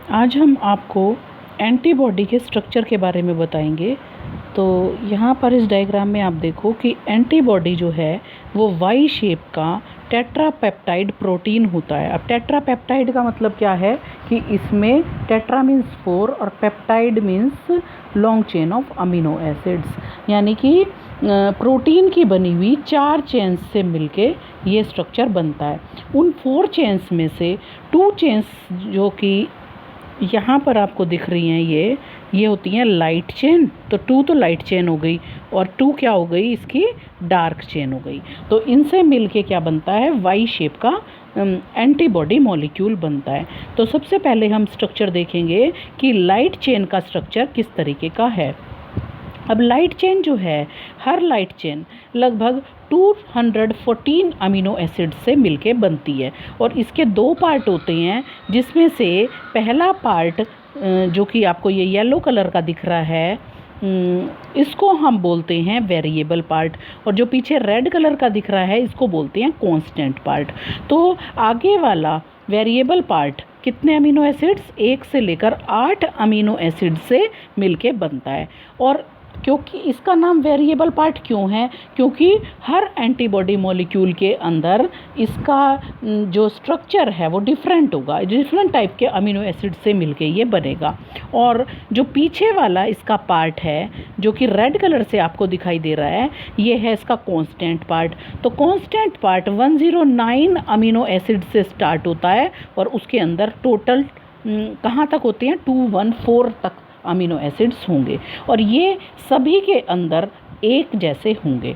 आज हम आपको एंटीबॉडी के स्ट्रक्चर के बारे में बताएंगे। तो यहाँ पर इस डायग्राम में आप देखो कि एंटीबॉडी जो है वो वाई शेप का टेट्रापेप्टाइड प्रोटीन होता है। अब टेट्रापेप्टाइड का मतलब क्या है कि इसमें टेट्रा मीन्स 4 और peptide means long chain of amino acids, यानी कि प्रोटीन की बनी हुई 4 चेन्स से मिलके ये स्ट्रक्चर बनता है। उन 4 चेन्स में से 2 चेन्स जो कि यहाँ पर आपको दिख रही हैं ये होती हैं लाइट चेन। तो 2 तो लाइट चेन हो गई और 2 क्या हो गई, इसकी डार्क चेन हो गई। तो इनसे मिलके क्या बनता है, वाई शेप का एंटीबॉडी मॉलिक्यूल बनता है। तो सबसे पहले हम स्ट्रक्चर देखेंगे कि लाइट चेन का स्ट्रक्चर किस तरीके का है। अब लाइट चेन जो है, हर लाइट चेन लगभग 214 अमीनो एसिड से मिलके बनती है और इसके 2 पार्ट होते हैं, जिसमें से पहला पार्ट जो कि आपको ये येलो कलर का दिख रहा है, इसको हम बोलते हैं वेरिएबल पार्ट, और जो पीछे रेड कलर का दिख रहा है इसको बोलते हैं कांस्टेंट पार्ट। तो आगे वाला वेरिएबल पार्ट कितने अमीनो एसिड्स, 1 से लेकर 8 अमीनो एसिड से मिलके बनता है। और क्योंकि इसका नाम वेरिएबल पार्ट क्यों है, क्योंकि हर एंटीबॉडी मॉलिक्यूल के अंदर इसका जो स्ट्रक्चर है वो डिफरेंट होगा, डिफरेंट टाइप के अमीनो एसिड से मिलके ये बनेगा। और जो पीछे वाला इसका पार्ट है जो कि रेड कलर से आपको दिखाई दे रहा है, ये है इसका कांस्टेंट पार्ट। तो कांस्टेंट पार्ट 109 अमीनो एसिड से स्टार्ट होता है और उसके अंदर टोटल कहाँ तक होते हैं, 214 तक अमीनो एसिड्स होंगे और ये सभी के अंदर एक जैसे होंगे।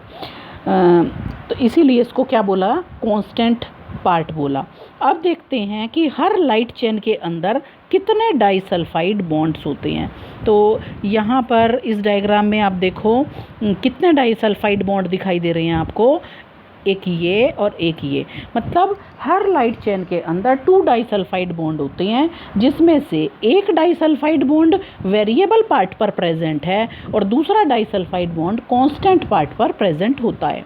तो इसीलिए इसको क्या बोला, कांस्टेंट पार्ट बोला। अब देखते हैं कि हर लाइट चेन के अंदर कितने डाइसल्फाइड बॉन्ड्स होते हैं। तो यहाँ पर इस डायग्राम में आप देखो कितने डाइसल्फाइड बॉन्ड दिखाई दे रहे हैं आपको, एक ये और एक ये। मतलब हर लाइट चेन के अंदर 2 डाइसल्फाइड बॉन्ड होते हैं, जिसमें से एक डाइसल्फाइड बॉन्ड वेरिएबल पार्ट पर प्रेजेंट है और दूसरा डाइसल्फाइड बॉन्ड कांस्टेंट पार्ट पर प्रेजेंट होता है।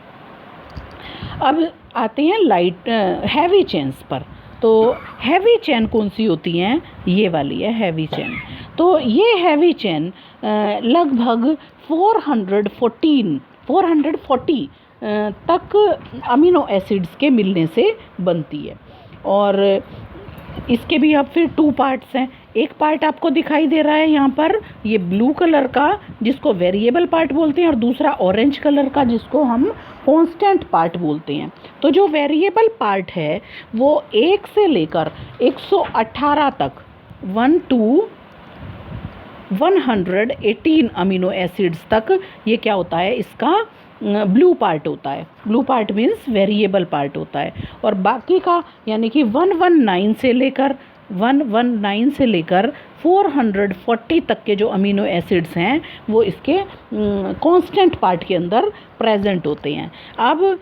अब आते हैं लाइट हैवी चेन्स पर। तो हैवी चेन कौन सी होती हैं, ये वाली है हैवी चेन। तो ये हैवी चेन लगभग 440 तक अमीनो एसिड्स के मिलने से बनती है। और इसके भी अब फिर 2 पार्ट्स हैं। एक पार्ट आपको दिखाई दे रहा है यहाँ पर, ये ब्लू कलर का जिसको वेरिएबल पार्ट बोलते हैं, और दूसरा ऑरेंज कलर का जिसको हम कांस्टेंट पार्ट बोलते हैं। तो जो वेरिएबल पार्ट है वो 1 से लेकर 118 तक 118 अमीनो एसिड्स तक ये क्या होता है, इसका ब्लू पार्ट होता है। Blue part means variable part होता है। और बाकी का यानी कि 119 से लेकर 440 तक के जो अमीनो एसिड्स हैं वो इसके कांस्टेंट पार्ट के अंदर प्रेजेंट होते हैं। अब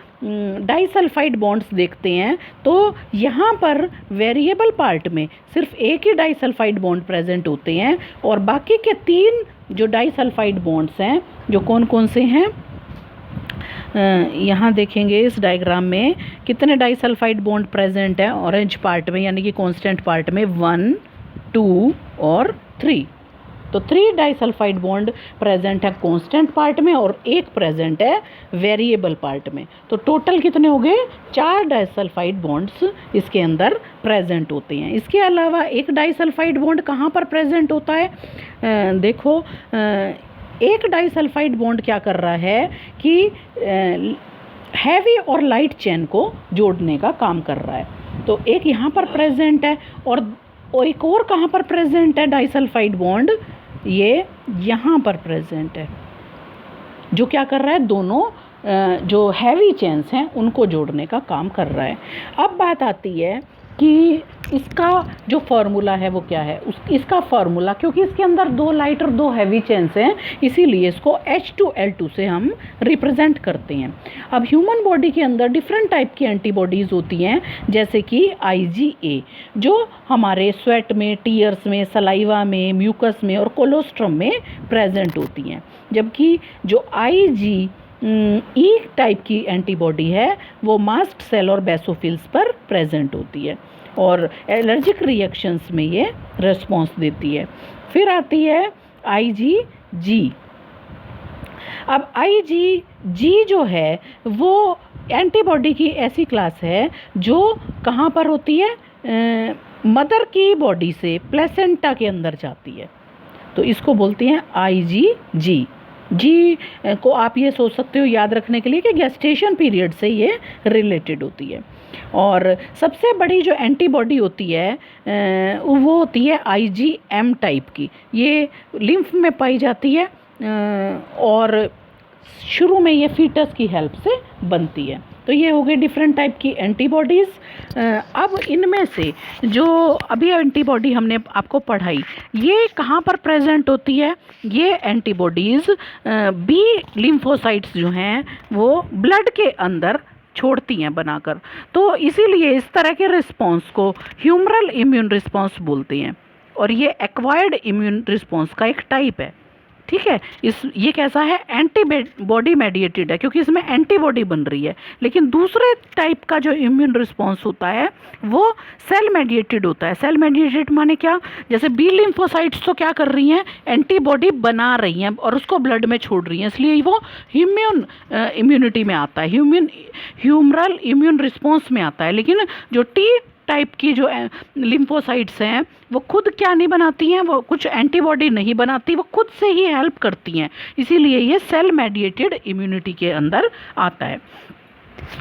डाइसल्फाइड बॉन्ड्स देखते हैं। तो यहाँ पर वेरिएबल पार्ट में सिर्फ एक ही डाइसल्फाइड बॉन्ड प्रेजेंट होते हैं और बाकी के 3 जो डाइसल्फाइड बॉन्ड्स हैं, जो कौन कौन से हैं, यहाँ देखेंगे इस डायग्राम में कितने डाइसल्फाइड बॉन्ड प्रेजेंट हैं ऑरेंज पार्ट में, यानी कि कांस्टेंट पार्ट में 1, 2 और 3। तो 3 डाइसल्फाइड बॉन्ड प्रेजेंट है कांस्टेंट पार्ट में और 1 प्रेजेंट है वेरिएबल पार्ट में। तो टोटल कितने हो गए, 4 डाइसल्फाइड बॉन्ड्स इसके अंदर प्रेजेंट होते हैं। इसके अलावा एक डाइसल्फाइड बॉन्ड कहाँ पर प्रेजेंट होता है, देखो एक डाइसल्फाइड बॉन्ड क्या कर रहा है कि हैवी और लाइट चेन को जोड़ने का काम कर रहा है। तो एक यहाँ पर प्रेजेंट है और एक और कहाँ पर प्रेजेंट है डाइसल्फाइड बॉन्ड, ये यहाँ पर प्रेजेंट है, जो क्या कर रहा है, दोनों जो हैवी चेन्स हैं उनको जोड़ने का काम कर रहा है। अब बात आती है कि इसका जो फार्मूला है वो क्या है। इसका फार्मूला, क्योंकि इसके अंदर 2 लाइट और 2 हैवी चेन्स हैं, इसीलिए इसको H2L2 से हम रिप्रेजेंट करते हैं। अब ह्यूमन बॉडी के अंदर डिफरेंट टाइप की एंटीबॉडीज़ होती हैं, जैसे कि IgA जो हमारे स्वेट में, टीयर्स में, सलाइवा में, म्यूकस में और कोलोस्ट्रम में प्रेजेंट होती हैं। जबकि जो IgE टाइप की एंटीबॉडी है वो मास्ट सेल और बेसोफिल्स पर प्रेजेंट होती है। और एलर्जिक रिएक्शंस में ये रिस्पॉन्स देती है। फिर आती है IgG। अब IgG जो है वो एंटीबॉडी की ऐसी क्लास है जो कहाँ पर होती है, मदर की बॉडी से प्लेसेंटा के अंदर जाती है, तो इसको बोलते हैं IgG। जी को आप ये सोच सकते हो याद रखने के लिए कि गेस्टेशन पीरियड से ये रिलेटेड होती है। और सबसे बड़ी जो एंटीबॉडी होती है वो होती है IgM टाइप की। ये लिम्फ में पाई जाती है और शुरू में ये फीटस की हेल्प से बनती है। तो ये हो गई डिफरेंट टाइप की एंटीबॉडीज़। अब इनमें से जो अभी एंटीबॉडी हमने आपको पढ़ाई, ये कहाँ पर प्रेजेंट होती है? ये एंटीबॉडीज़ बी लिम्फोसाइट्स जो हैं वो ब्लड के अंदर छोड़ती हैं बनाकर। तो इसीलिए इस तरह के रिस्पॉन्स को ह्यूमरल इम्यून रिस्पॉन्स बोलते हैं और ये एक्वायर्ड इम्यून रिस्पॉन्स का एक टाइप है। ठीक है, ये कैसा है? एंटीबॉडी मेडिएटेड है क्योंकि इसमें एंटीबॉडी बन रही है। लेकिन दूसरे टाइप का जो इम्यून रिस्पॉन्स होता है वो सेल मेडिएटेड होता है। सेल मेडिएटेड माने क्या? जैसे बी लिम्फोसाइट्स तो क्या कर रही हैं? एंटीबॉडी बना रही हैं और उसको ब्लड में छोड़ रही हैं, इसलिए वो इम्यूनिटी में आता है, ह्यूमरल इम्यून रिस्पॉन्स में आता है। लेकिन जो टी टाइप की जो लिम्फोसाइट्स हैं वो खुद क्या नहीं बनाती हैं, वो कुछ एंटीबॉडी नहीं बनाती, वो खुद से ही हेल्प करती हैं, इसीलिए ये सेल मेडिएटेड इम्यूनिटी के अंदर आता है।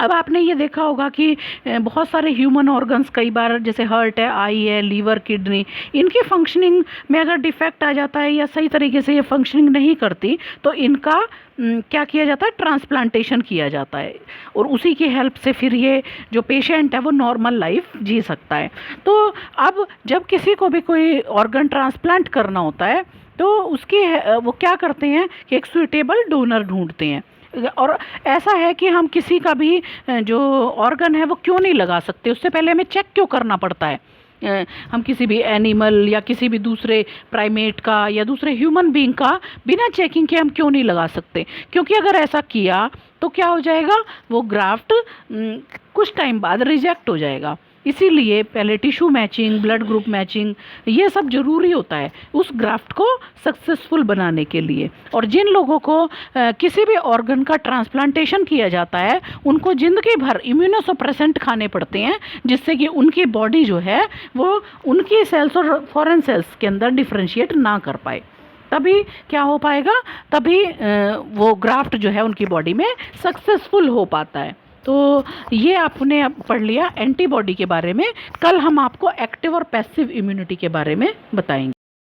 अब आपने ये देखा होगा कि बहुत सारे ह्यूमन ऑर्गन्स कई बार, जैसे हार्ट है, आई है, लीवर, किडनी, इनकी फंक्शनिंग में अगर डिफेक्ट आ जाता है या सही तरीके से ये फंक्शनिंग नहीं करती तो इनका क्या किया जाता है? ट्रांसप्लांटेशन किया जाता है और उसी की हेल्प से फिर ये जो पेशेंट है वो नॉर्मल लाइफ जी सकता है। तो अब जब किसी को भी कोई ऑर्गन ट्रांसप्लांट करना होता है तो उसकी वो क्या करते हैं कि एक सुइटेबल डोनर ढूंढते हैं। और ऐसा है कि हम किसी का भी जो ऑर्गन है वो क्यों नहीं लगा सकते, उससे पहले हमें चेक क्यों करना पड़ता है? हम किसी भी एनिमल या किसी भी दूसरे प्राइमेट का या दूसरे ह्यूमन बीइंग का बिना चेकिंग के हम क्यों नहीं लगा सकते? क्योंकि अगर ऐसा किया तो क्या हो जाएगा? वो ग्राफ्ट कुछ टाइम बाद रिजेक्ट हो जाएगा। इसीलिए पहले tissue matching, blood group matching, ये सब ज़रूरी होता है उस ग्राफ्ट को सक्सेसफुल बनाने के लिए। और जिन लोगों को किसी भी ऑर्गन का ट्रांसप्लांटेशन किया जाता है उनको ज़िंदगी भर इम्यूनोसप्रेसेंट खाने पड़ते हैं, जिससे कि उनकी बॉडी जो है वो उनकी सेल्स और फॉरेन सेल्स के अंदर डिफ्रेंशिएट ना कर पाए। तभी क्या हो पाएगा? तभी वो ग्राफ्ट जो है उनकी बॉडी में सक्सेसफुल हो पाता है। तो ये आपने पढ़ लिया एंटीबॉडी के बारे में। कल हम आपको एक्टिव और पैसिव इम्यूनिटी के बारे में बताएंगे।